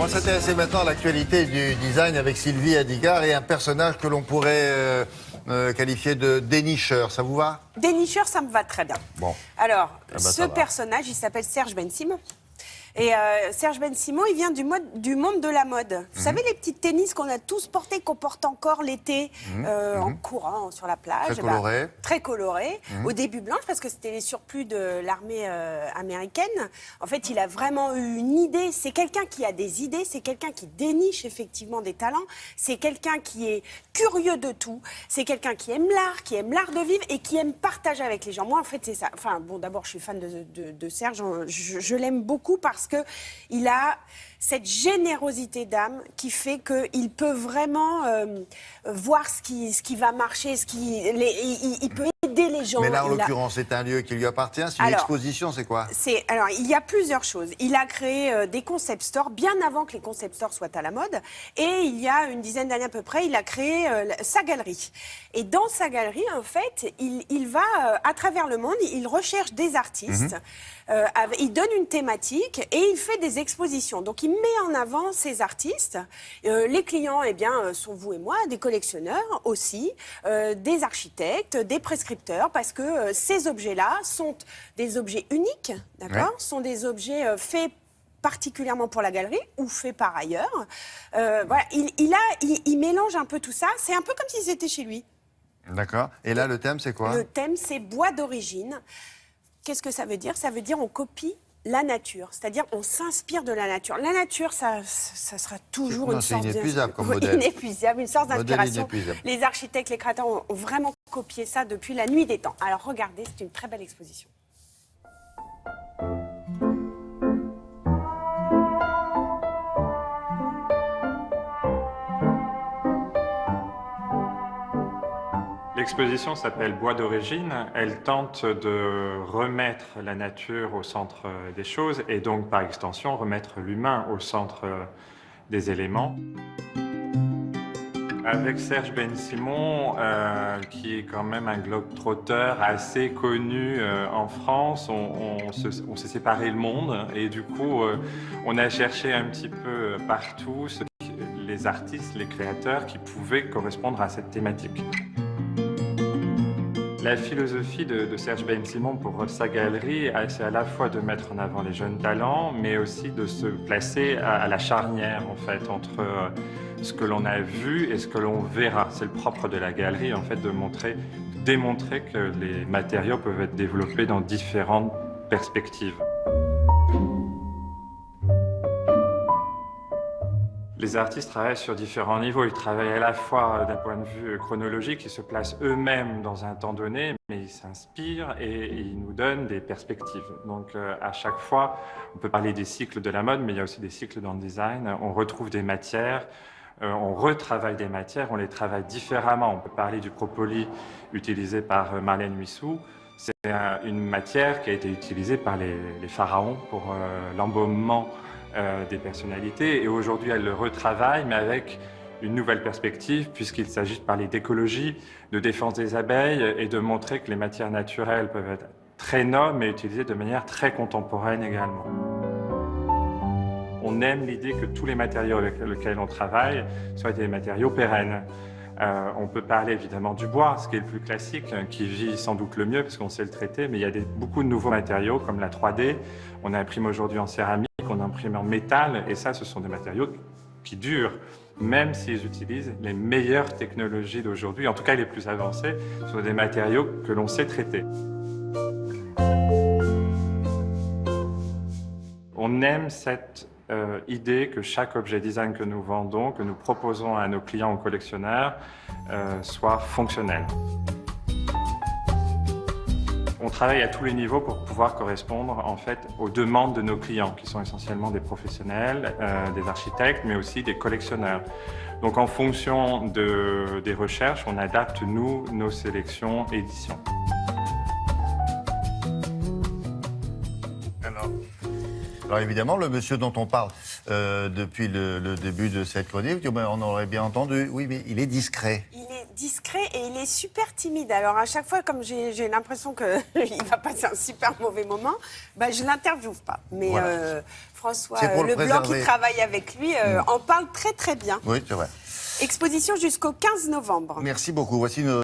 va s'intéresser maintenant à l'actualité du design avec Sylvie Adigard et un personnage que l'on pourrait qualifier de dénicheur. Ça vous va? Dénicheur, ça me va très bien. Bon. Alors, ben, ce personnage, il s'appelle Serge Ben Simon. Et Serge Ben Simon, il vient du monde de la mode. Vous savez, les petites tennis qu'on a tous portées, qu'on porte encore l'été en courant sur la plage. Très colorées. Très colorées. Au début blanches, parce que c'était les surplus de l'armée américaine. En fait, il a vraiment eu une idée. C'est quelqu'un qui a des idées, c'est quelqu'un qui déniche effectivement des talents. C'est quelqu'un qui est curieux de tout. C'est quelqu'un qui aime l'art de vivre et qui aime partager avec les gens. Moi, en fait, c'est ça. Enfin, bon, d'abord, je suis fan de Serge. Je l'aime beaucoup parce qu'il a cette générosité d'âme qui fait qu'il peut vraiment voir ce qui va marcher, il peut aider les gens. Mais là, en l'occurrence, c'est un lieu qui lui appartient. C'est une exposition, c'est quoi? Alors, il y a plusieurs choses. Il a créé des concept stores bien avant que les concept stores soient à la mode. Et il y a une dizaine d'années à peu près, il a créé sa galerie. Et dans sa galerie, en fait, il va à travers le monde, il recherche des artistes. Il donne une thématique et il fait des expositions. Donc, il met en avant ces artistes. Les clients, eh bien, sont vous et moi, des collectionneurs aussi, des architectes, des prescripteurs, parce que ces objets-là sont des objets uniques, d'accord, sont des objets faits particulièrement pour la galerie ou faits par ailleurs. Voilà, il mélange un peu tout ça. C'est un peu comme si c'était chez lui. D'accord. Et là, le thème, c'est quoi? Le thème, c'est bois d'origine. Qu'est-ce que ça veut dire? Ça veut dire on copie la nature, c'est-à-dire on s'inspire de la nature. La nature, ça sera toujours une sorte inépuisable comme modèle. Inépuisable, une sorte d'inspiration. Les architectes, les créateurs ont vraiment copié ça depuis la nuit des temps. Alors regardez, c'est une très belle exposition. L'exposition s'appelle Bois d'origine. Elle tente de remettre la nature au centre des choses et donc, par extension, remettre l'humain au centre des éléments. Avec Serge Ben Simon, qui est quand même un globe-trotteur assez connu en France, on s'est séparé le monde et du coup, on a cherché un petit peu partout les artistes, les créateurs qui pouvaient correspondre à cette thématique. La philosophie de Serge Ben Simon pour sa galerie, c'est à la fois de mettre en avant les jeunes talents, mais aussi de se placer à la charnière en fait, entre ce que l'on a vu et ce que l'on verra. C'est le propre de la galerie, en fait, de démontrer que les matériaux peuvent être développés dans différentes perspectives. Les artistes travaillent sur différents niveaux. Ils travaillent à la fois d'un point de vue chronologique, ils se placent eux-mêmes dans un temps donné, mais ils s'inspirent et ils nous donnent des perspectives. Donc à chaque fois, on peut parler des cycles de la mode, mais il y a aussi des cycles dans le design. On retrouve des matières, on retravaille des matières, on les travaille différemment. On peut parler du propolis utilisé par Marlène Muissou. C'est une matière qui a été utilisée par les pharaons pour l'embaumement des personnalités, et aujourd'hui elle le retravaille, mais avec une nouvelle perspective, puisqu'il s'agit de parler d'écologie, de défense des abeilles, et de montrer que les matières naturelles peuvent être très nobles, mais utilisées de manière très contemporaine également. On aime l'idée que tous les matériaux avec lesquels on travaille soient des matériaux pérennes. On peut parler évidemment du bois, ce qui est le plus classique, qui vit sans doute le mieux, parce qu'on sait le traiter, mais il y a beaucoup de nouveaux matériaux, comme la 3D. On imprime aujourd'hui en céramique, on imprime en métal, et ça, ce sont des matériaux qui durent, même s'ils utilisent les meilleures technologies d'aujourd'hui, en tout cas les plus avancées, ce sont des matériaux que l'on sait traiter. On aime cette idée que chaque objet design que nous vendons, que nous proposons à nos clients ou collectionneurs, soit fonctionnel. On travaille à tous les niveaux pour pouvoir correspondre en fait aux demandes de nos clients, qui sont essentiellement des professionnels, des architectes, mais aussi des collectionneurs. Donc en fonction des recherches, on adapte nous, nos sélections éditions. Alors évidemment, le monsieur dont on parle depuis le début de cette chronique, on aurait bien entendu, oui, mais il est discret. Il est discret et il est super timide. Alors à chaque fois, comme j'ai l'impression qu'il va passer un super mauvais moment, bah, je ne l'interviewe pas. Mais Voilà. François le Leblanc, qui préserver. travaille avec lui, en parle très très bien. Oui, c'est vrai. Exposition jusqu'au 15 novembre. Merci beaucoup. Voici nos